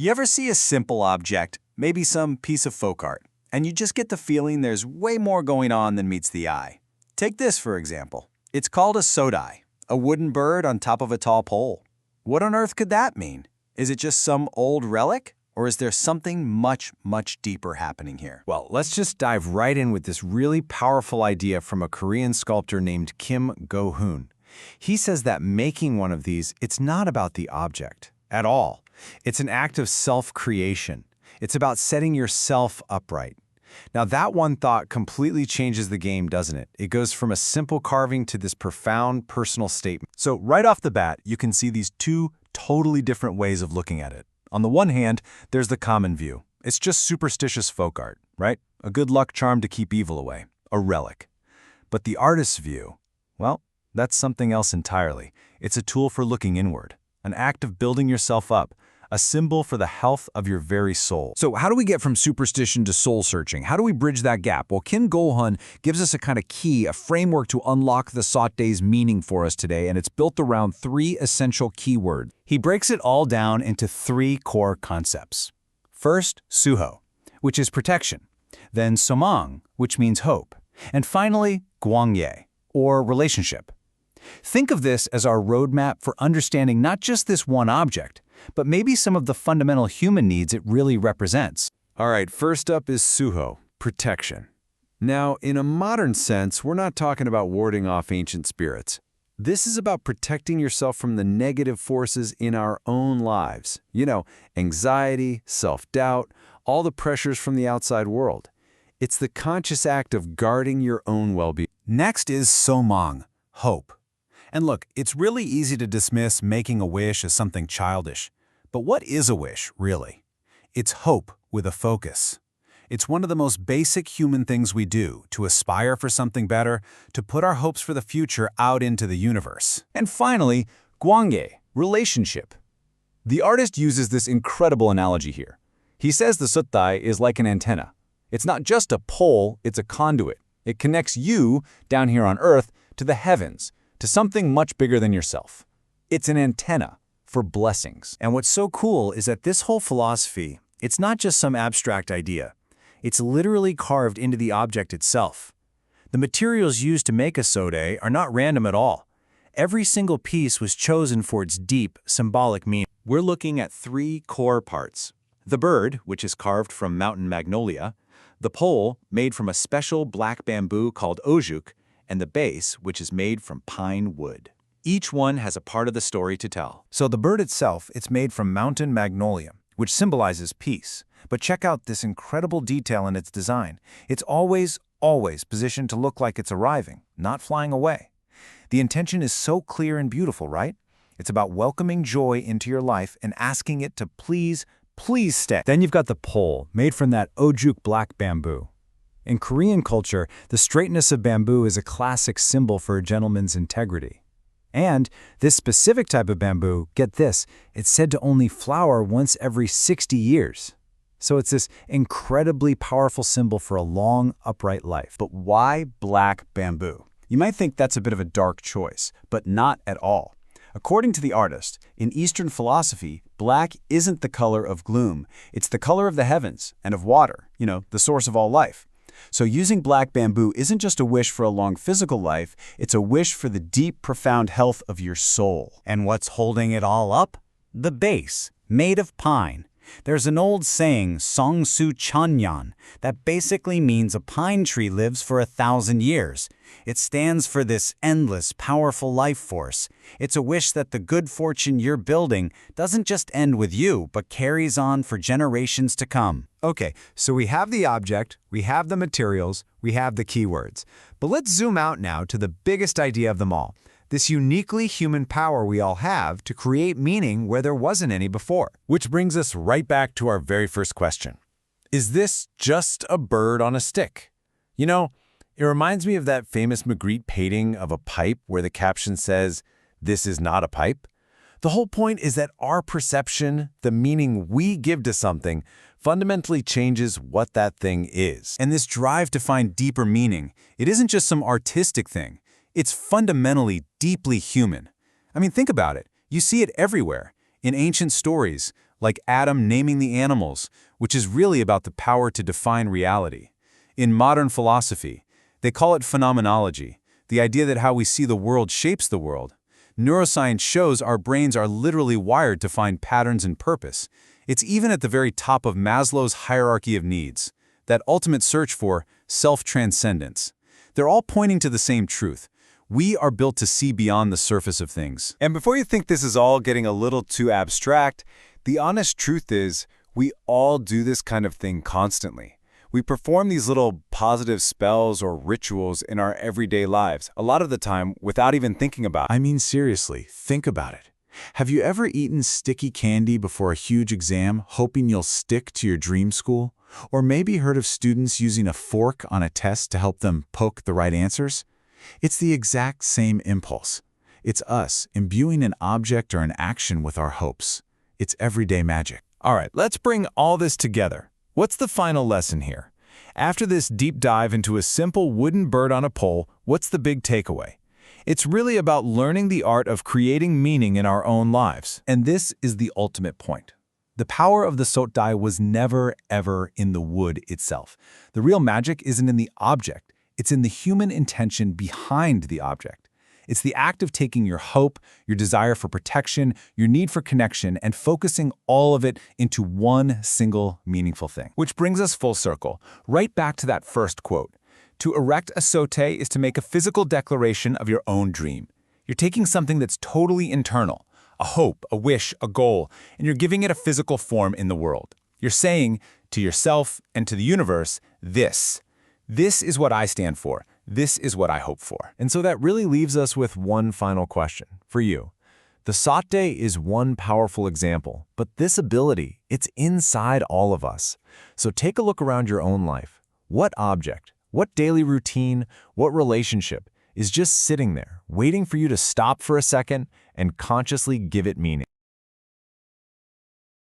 You ever see a simple object, maybe some piece of folk art, and you just get the feeling there's way more going on than meets the eye? Take this, for example. It's called a Sotdae, a wooden bird on top of a tall pole. What on earth could that mean? Is it just some old relic? Or is there something much, much deeper happening here? Well, let's just dive right in with this really powerful idea from a Korean sculptor named Kim Go-hoon. He says that making one of these, it's not about the object at all. It's an act of self-creation. It's about setting yourself upright. Now, that one thought completely changes the game, doesn't it? It goes from a simple carving to this profound personal statement. So right off the bat, you can see these two totally different ways of looking at it. On the one hand, there's the common view. It's just superstitious folk art, right? A good luck charm to keep evil away, a relic. But the artist's view, well, that's something else entirely. It's a tool for looking inward, an act of building yourself up, a symbol for the health of your very soul. So how do we get from superstition to soul searching? How do we bridge that gap? Well, Kim Go-hoon gives us a kind of key, a framework to unlock the Sotdae's meaning for us today, and it's built around 3 essential keywords. He breaks it all down into 3 core concepts. First, suho, which is protection. Then somang, which means hope. And finally, gwangye, or relationship. Think of this as our roadmap for understanding not just this one object, but maybe some of the fundamental human needs it really represents. All right, first up is suho, protection. Now, in a modern sense, we're not talking about warding off ancient spirits. This is about protecting yourself from the negative forces in our own lives. You know, anxiety, self-doubt, all the pressures from the outside world. It's the conscious act of guarding your own well-being. Next is somang, hope. And look, it's really easy to dismiss making a wish as something childish. But what is a wish, really? It's hope with a focus. It's one of the most basic human things we do, to aspire for something better, to put our hopes for the future out into the universe. And finally, gwangye, relationship. The artist uses this incredible analogy here. He says the Sotdae is like an antenna. It's not just a pole, it's a conduit. It connects you, down here on Earth, to the heavens, to something much bigger than yourself. It's an antenna for blessings. And what's so cool is that this whole philosophy, it's not just some abstract idea. It's literally carved into the object itself. The materials used to make a Sotdae are not random at all. Every single piece was chosen for its deep, symbolic meaning. We're looking at 3 core parts. The bird, which is carved from mountain magnolia, the pole, made from a special black bamboo called ojuk, and the base, which is made from pine wood. Each one has a part of the story to tell. So the bird itself, it's made from mountain magnolia, which symbolizes peace. But check out this incredible detail in its design. It's always positioned to look like it's arriving, not flying away. The intention is so clear and beautiful, right? It's about welcoming joy into your life and asking it to please stay. Then you've got the pole, made from that ojuk black bamboo. In Korean culture, the straightness of bamboo is a classic symbol for a gentleman's integrity. And this specific type of bamboo, get this, it's said to only flower once every 60 years. So it's this incredibly powerful symbol for a long, upright life. But why black bamboo? You might think that's a bit of a dark choice, but not at all. According to the artist, in Eastern philosophy, black isn't the color of gloom. It's the color of the heavens and of water, the source of all life. So using black bamboo isn't just a wish for a long physical life, it's a wish for the deep, profound health of your soul. And what's holding it all up? The base, made of pine. There's an old saying, Songsu Chanyan, that basically means a pine tree lives for 1,000 years. It stands for this endless, powerful life force. It's a wish that the good fortune you're building doesn't just end with you, but carries on for generations to come. Okay, so we have the object, we have the materials, we have the keywords. But let's zoom out now to the biggest idea of them all. This uniquely human power we all have to create meaning where there wasn't any before. Which brings us right back to our very first question. Is this just a bird on a stick? It reminds me of that famous Magritte painting of a pipe where the caption says, "This is not a pipe." The whole point is that our perception, the meaning we give to something, fundamentally changes what that thing is. And this drive to find deeper meaning, it isn't just some artistic thing. It's fundamentally deeply human. I mean, think about it. You see it everywhere. In ancient stories, like Adam naming the animals, which is really about the power to define reality. In modern philosophy, they call it phenomenology, the idea that how we see the world shapes the world. Neuroscience shows our brains are literally wired to find patterns and purpose. It's even at the very top of Maslow's hierarchy of needs, that ultimate search for self-transcendence. They're all pointing to the same truth. We are built to see beyond the surface of things. And before you think this is all getting a little too abstract, the honest truth is we all do this kind of thing constantly. We perform these little positive spells or rituals in our everyday lives, a lot of the time without even thinking about it. I mean, seriously, think about it. Have you ever eaten sticky candy before a huge exam, hoping you'll stick to your dream school? Or maybe heard of students using a fork on a test to help them poke the right answers? It's the exact same impulse. It's us imbuing an object or an action with our hopes. It's everyday magic. All right, let's bring all this together. What's the final lesson here? After this deep dive into a simple wooden bird on a pole, what's the big takeaway? It's really about learning the art of creating meaning in our own lives. And this is the ultimate point. The power of the Sotdae was never, ever in the wood itself. The real magic isn't in the object. It's in the human intention behind the object. It's the act of taking your hope, your desire for protection, your need for connection, and focusing all of it into one single meaningful thing. Which brings us full circle, right back to that first quote. To erect a Sotdae is to make a physical declaration of your own dream. You're taking something that's totally internal, a hope, a wish, a goal, and you're giving it a physical form in the world. You're saying to yourself and to the universe, this is what I stand for. This is what I hope for. And so that really leaves us with one final question for you. The Sotdae is one powerful example, but this ability, it's inside all of us. So take a look around your own life. What object, what daily routine, what relationship is just sitting there, waiting for you to stop for a second and consciously give it meaning?